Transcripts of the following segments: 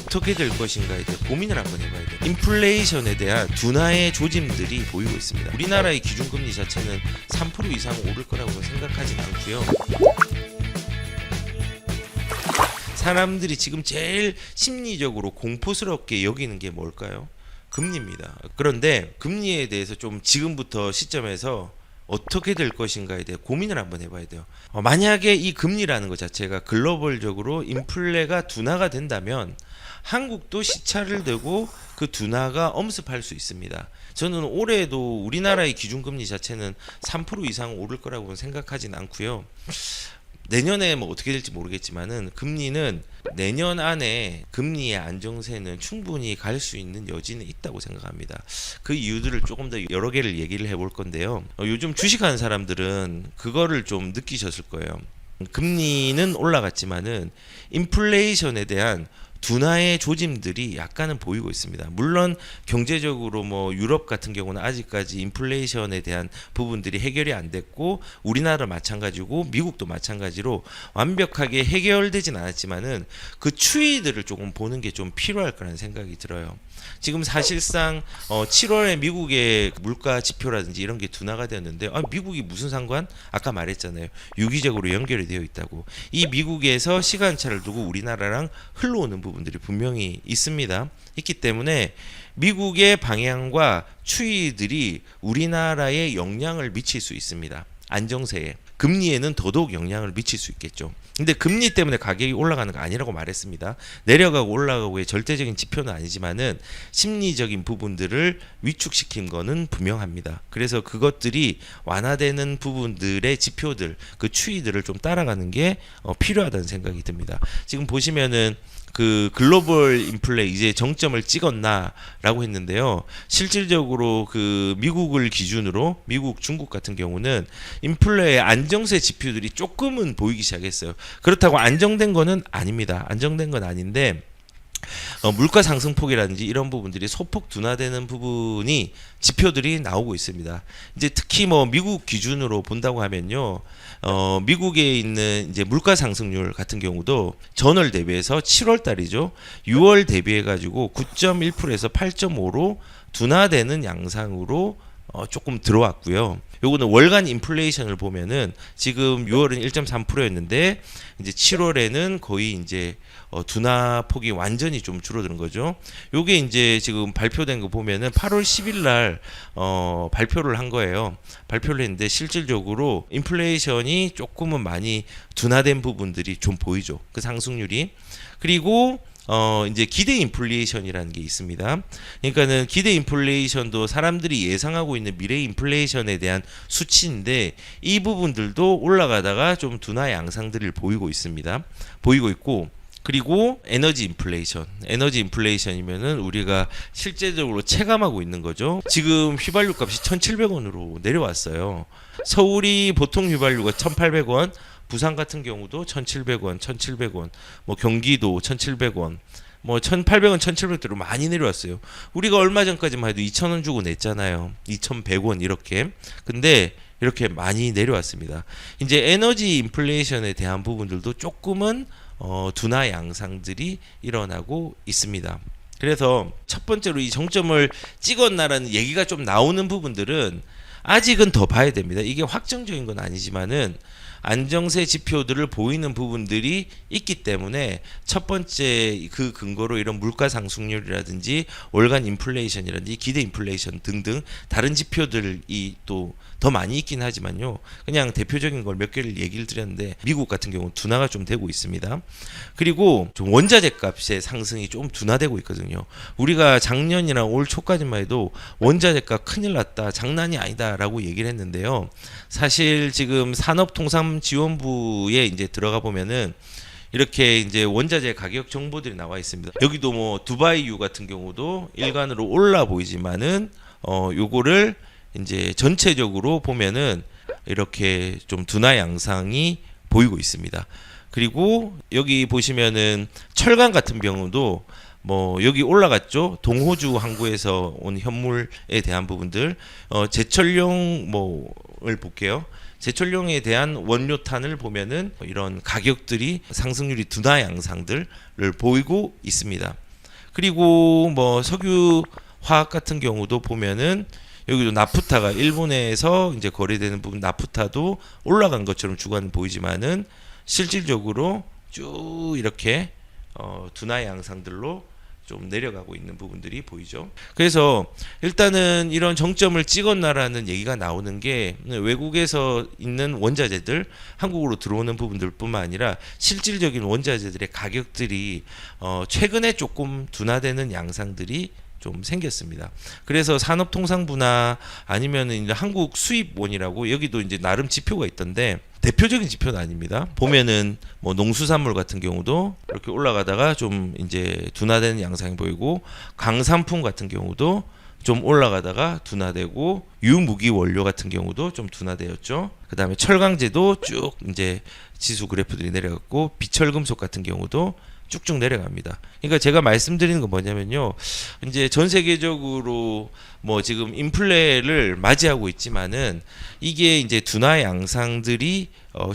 어떻게 될 것인가에 대해 고민을 한번 해봐야 돼요. 인플레이션에 대한 둔화의 조짐들이 보이고 있습니다. 우리나라의 기준금리 자체는 3% 이상 오를 거라고 생각하진 않고요. 사람들이 지금 제일 심리적으로 공포스럽게 여기는 게 뭘까요? 금리입니다. 그런데 금리에 대해서 좀 지금부터 시점에서 어떻게 될 것인가에 대해 고민을 한번 해봐야 돼요. 만약에 이 금리라는 것 자체가 글로벌적으로 인플레가 둔화가 된다면 한국도 시차를 두고 그 둔화가 엄습할 수 있습니다. 저는 올해도 우리나라의 기준금리 자체는 3% 이상 오를 거라고 생각하진 않고요. 내년에 뭐 어떻게 될지 모르겠지만은 금리는 내년 안에 금리의 안정세는 충분히 갈 수 있는 여지는 있다고 생각합니다. 그 이유들을 조금 더 여러 개를 얘기를 해볼 건데요. 요즘 주식하는 사람들은 그거를 좀 느끼셨을 거예요. 금리는 올라갔지만은 인플레이션에 대한 둔화의 조짐들이 약간은 보이고 있습니다. 물론 경제적으로 뭐 유럽 같은 경우는 아직까지 인플레이션에 대한 부분들이 해결이 안 됐고 우리나라 마찬가지고 미국도 마찬가지로 완벽하게 해결되진 않았지만은 그 추이들을 조금 보는 게 좀 필요할 거라는 생각이 들어요. 지금 사실상 7월에 미국의 물가 지표라든지 이런 게 둔화가 되었는데 미국이 무슨 상관? 아까 말했잖아요. 유기적으로 연결이 되어 있다고. 이 미국에서 시간차를 두고 우리나라랑 흘러오는 부분들이 분명히 있습니다. 있기 때문에 미국의 방향과 추이들이 우리나라에 영향을 미칠 수 있습니다. 안정세에. 금리에는 더더욱 영향을 미칠 수 있겠죠. 근데 금리 때문에 가격이 올라가는 거 아니라고 말했습니다. 내려가고 올라가고의 절대적인 지표는 아니지만은 심리적인 부분들을 위축시킨 거는 분명합니다. 그래서 그것들이 완화되는 부분들의 지표들, 그 추이들을 좀 따라가는 게 필요하다는 생각이 듭니다. 지금 보시면은 그 글로벌 인플레 이제 정점을 찍었나라고 했는데요. 실질적으로 그 미국을 기준으로 미국, 중국 같은 경우는 인플레의 안정세 지표들이 조금은 보이기 시작했어요. 그렇다고 안정된 거는 아닙니다. 안정된 건 아닌데 물가 상승폭이라든지 이런 부분들이 소폭 둔화되는 부분이 지표들이 나오고 있습니다. 이제 특히 뭐 미국 기준으로 본다고 하면요. 미국에 있는 이제 물가 상승률 같은 경우도 전월 대비해서 7월 달이죠. 6월 대비해 가지고 9.1%에서 8.5로 둔화되는 양상으로 조금 들어왔고요. 요거는 월간 인플레이션을 보면은 지금 6월은 1.3%였는데 이제 7월에는 거의 이제 둔화 폭이 완전히 좀 줄어드는 거죠. 요게 이제 지금 발표된 거 보면은 8월 10일 날 발표를 한 거예요. 발표를 했는데 실질적으로 인플레이션이 조금은 많이 둔화된 부분들이 좀 보이죠. 그 상승률이. 그리고 이제 기대 인플레이션이라는 게 있습니다. 그러니까는 기대 인플레이션도 사람들이 예상하고 있는 미래 인플레이션에 대한 수치인데 이 부분들도 올라가다가 좀 둔화 양상들을 보이고 있습니다. 보이고 있고 그리고 에너지 인플레이션이면은 우리가 실제적으로 체감하고 있는 거죠. 지금 휘발유 값이 1,700원으로 내려왔어요. 서울이 보통 휘발유가 1,800원, 부산 같은 경우도 1,700원, 1,700원, 뭐 경기도 1,700원, 뭐 1,800원, 1,700원대로 많이 내려왔어요. 우리가 얼마 전까지만 해도 2,000원 주고 냈잖아요. 2,100원 이렇게. 근데 이렇게 많이 내려왔습니다. 이제 에너지 인플레이션에 대한 부분들도 조금은 둔화 양상들이 일어나고 있습니다. 그래서 첫 번째로 이 정점을 찍었나라는 얘기가 좀 나오는 부분들은 아직은 더 봐야 됩니다. 이게 확정적인 건 아니지만은 안정세 지표들을 보이는 부분들이 있기 때문에 첫 번째 그 근거로 이런 물가 상승률이라든지 월간 인플레이션이라든지 기대 인플레이션 등등 다른 지표들이 또 더 많이 있긴 하지만요. 그냥 대표적인 걸 몇 개를 얘기를 드렸는데 미국 같은 경우 둔화가 좀 되고 있습니다. 그리고 좀 원자재 값의 상승이 좀 둔화되고 있거든요. 우리가 작년이나 올 초까지만 해도 원자재 값 큰일 났다, 장난이 아니다라고 얘기를 했는데요. 사실 지금 산업통상지원부에 이제 들어가 보면은 이렇게 이제 원자재 가격 정보들이 나와 있습니다. 여기도 뭐 두바이유 같은 경우도 일간으로 올라 보이지만은 요거를 이제 전체적으로 보면은 이렇게 좀 둔화 양상이 보이고 있습니다. 그리고 여기 보시면은 철강 같은 경우도 뭐 여기 올라갔죠. 동호주 항구에서 온 현물에 대한 부분들, 제철용 뭐를 볼게요. 제철용에 대한 원료탄을 보면은 이런 가격들이 상승률이 둔화 양상들을 보이고 있습니다. 그리고 뭐 석유 화학 같은 경우도 보면은 여기도 나프타가 일본에서 이제 거래되는 부분 나프타도 올라간 것처럼 주가는 보이지만은 실질적으로 쭉 이렇게 둔화 양상들로 좀 내려가고 있는 부분들이 보이죠. 그래서 일단은 이런 정점을 찍었나라는 얘기가 나오는 게 외국에서 있는 원자재들 한국으로 들어오는 부분들뿐만 아니라 실질적인 원자재들의 가격들이 최근에 조금 둔화되는 양상들이 좀 생겼습니다. 그래서 산업통상부나 아니면은 한국 수입원이라고 여기도 이제 나름 지표가 있던데 대표적인 지표는 아닙니다. 보면은 뭐 농수산물 같은 경우도 이렇게 올라가다가 좀 이제 둔화되는 양상이 보이고 강산품 같은 경우도 좀 올라가다가 둔화되고 유무기 원료 같은 경우도 좀 둔화되었죠. 그다음에 철강제도 쭉 이제 지수 그래프들이 내려갔고 비철금속 같은 경우도 쭉쭉 내려갑니다. 그러니까 제가 말씀드리는 건 뭐냐면요. 이제 전 세계적으로 뭐 지금 인플레를 맞이하고 있지만은 이게 이제 둔화 양상들이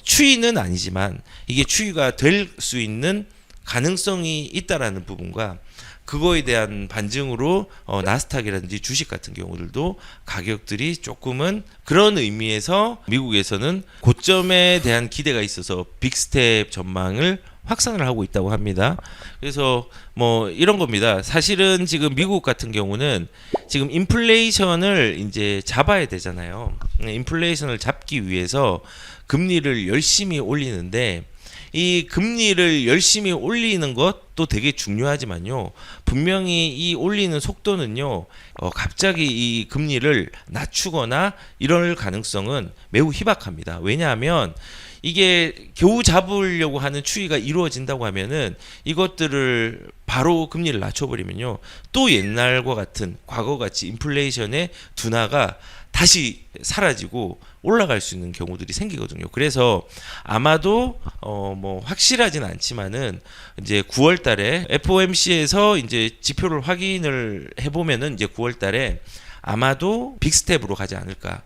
추이는 아니지만 이게 추이가 될 수 있는 가능성이 있다라는 부분과 그거에 대한 반증으로 나스닥이라든지 주식 같은 경우들도 가격들이 조금은 그런 의미에서 미국에서는 고점에 대한 기대가 있어서 빅스텝 전망을 확산을 하고 있다고 합니다. 그래서 뭐 이런 겁니다. 사실은 지금 미국 같은 경우는 지금 인플레이션을 이제 잡아야 되잖아요. 인플레이션을 잡기 위해서 금리를 열심히 올리는데 이 금리를 열심히 올리는 것도 되게 중요하지만요. 분명히 이 올리는 속도는요. 갑자기 이 금리를 낮추거나 이럴 가능성은 매우 희박합니다. 왜냐하면 이게 겨우 잡으려고 하는 추이가 이루어진다고 하면은 이것들을 바로 금리를 낮춰버리면요. 또 옛날과 같은 과거같이 인플레이션의 둔화가 다시 사라지고 올라갈 수 있는 경우들이 생기거든요. 그래서 아마도 뭐 확실하진 않지만은 이제 9월 달에 FOMC에서 이제 지표를 확인을 해보면은 이제 9월 달에 아마도 빅스텝으로 가지 않을까.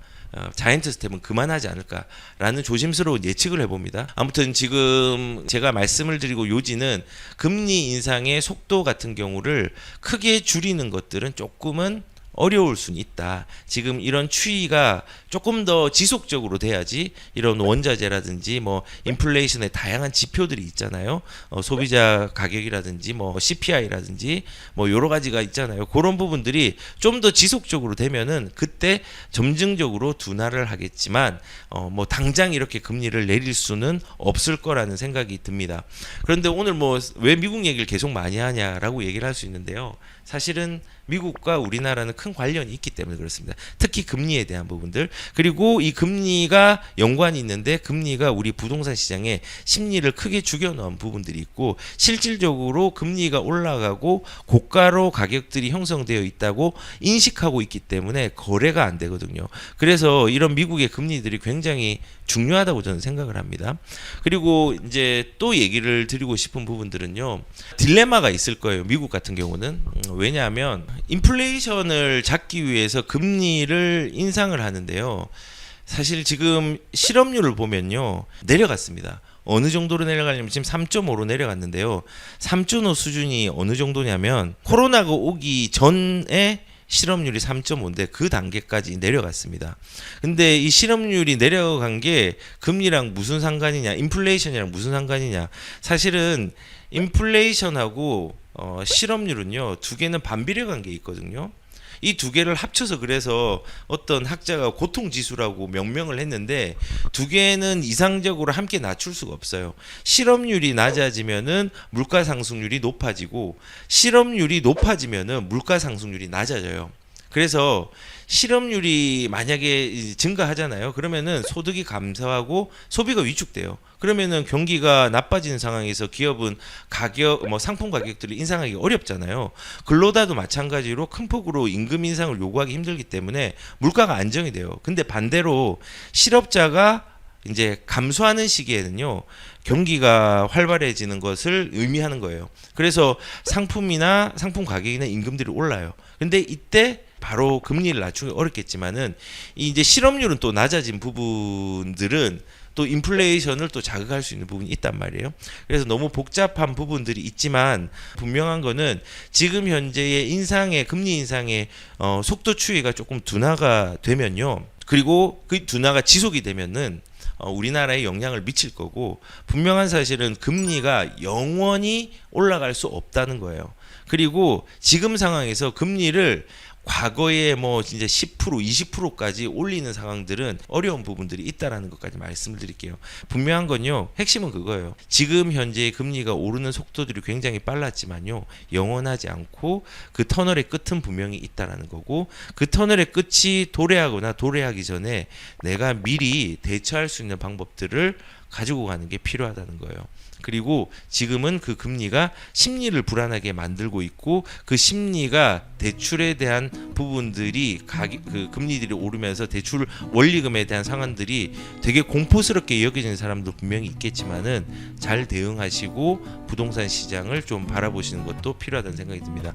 자이언트 스텝은 그만하지 않을까라는 조심스러운 예측을 해봅니다. 아무튼 지금 제가 말씀을 드리고 요지는 금리 인상의 속도 같은 경우를 크게 줄이는 것들은 조금은 어려울 수는 있다. 지금 이런 추이가 조금 더 지속적으로 돼야지 이런 원자재라든지 뭐 인플레이션의 다양한 지표들이 있잖아요. 소비자 가격이라든지 뭐 CPI라든지 뭐 여러 가지가 있잖아요. 그런 부분들이 좀 더 지속적으로 되면은 그때 점증적으로 둔화를 하겠지만 뭐 당장 이렇게 금리를 내릴 수는 없을 거라는 생각이 듭니다. 그런데 오늘 뭐 왜 미국 얘기를 계속 많이 하냐라고 얘기를 할 수 있는데요. 사실은 미국과 우리나라는 큰 관련이 있기 때문에 그렇습니다. 특히 금리에 대한 부분들. 그리고 이 금리가 연관이 있는데 금리가 우리 부동산 시장에 심리를 크게 죽여놓은 부분들이 있고 실질적으로 금리가 올라가고 고가로 가격들이 형성되어 있다고 인식하고 있기 때문에 거래가 안 되거든요. 그래서 이런 미국의 금리들이 굉장히 중요하다고 저는 생각을 합니다. 그리고 이제 또 얘기를 드리고 싶은 부분들은요. 딜레마가 있을 거예요. 미국 같은 경우는. 왜냐하면 인플레이션을 잡기 위해서 금리를 인상을 하는데요. 사실 지금 실업률을 보면요. 내려갔습니다. 어느 정도로 내려가냐면 지금 3.5로 내려갔는데요. 3.5 수준이 어느 정도냐면 코로나가 오기 전에 실업률이 3.5인데 그 단계까지 내려갔습니다. 근데 이 실업률이 내려간 게 금리랑 무슨 상관이냐, 인플레이션이랑 무슨 상관이냐. 사실은 인플레이션하고 실업률은요, 두 개는 반비례 관계에 있거든요. 이 두 개를 합쳐서 그래서 어떤 학자가 고통지수라고 명명을 했는데 두 개는 이상적으로 함께 낮출 수가 없어요. 실업률이 낮아지면은 물가 상승률이 높아지고 실업률이 높아지면은 물가 상승률이 낮아져요. 그래서 실업률이 만약에 증가하잖아요. 그러면은 소득이 감소하고 소비가 위축돼요. 그러면은 경기가 나빠지는 상황에서 기업은 가격, 뭐 상품 가격들을 인상하기 어렵잖아요. 근로자도 마찬가지로 큰 폭으로 임금 인상을 요구하기 힘들기 때문에 물가가 안정이 돼요. 근데 반대로 실업자가 이제 감소하는 시기에는요, 경기가 활발해지는 것을 의미하는 거예요. 그래서 상품이나 상품 가격이나 임금들이 올라요. 근데 이때 바로 금리를 낮추기 어렵겠지만은 이제 실업률은 또 낮아진 부분들은 또 인플레이션을 또 자극할 수 있는 부분이 있단 말이에요. 그래서 너무 복잡한 부분들이 있지만 분명한 거는 지금 현재의 금리 인상의 속도 추이가 조금 둔화가 되면요. 그리고 그 둔화가 지속이 되면은 우리나라에 영향을 미칠 거고, 분명한 사실은 금리가 영원히 올라갈 수 없다는 거예요. 그리고 지금 상황에서 금리를 과거에 뭐 진짜 10% 20%까지 올리는 상황들은 어려운 부분들이 있다라는 것까지 말씀을 드릴게요. 분명한 건요, 핵심은 그거예요. 지금 현재 금리가 오르는 속도들이 굉장히 빨랐지만요, 영원하지 않고 그 터널의 끝은 분명히 있다라는 거고, 그 터널의 끝이 도래하거나 도래하기 전에 내가 미리 대처할 수 있는 방법들을 가지고 가는 게 필요하다는 거예요. 그리고 지금은 그 금리가 심리를 불안하게 만들고 있고, 그 심리가 대출에 대한 부분들이 그 금리들이 오르면서 대출 원리금에 대한 상황들이 되게 공포스럽게 여겨지는 사람도 분명히 있겠지만은 잘 대응하시고 부동산 시장을 좀 바라보시는 것도 필요하다는 생각이 듭니다.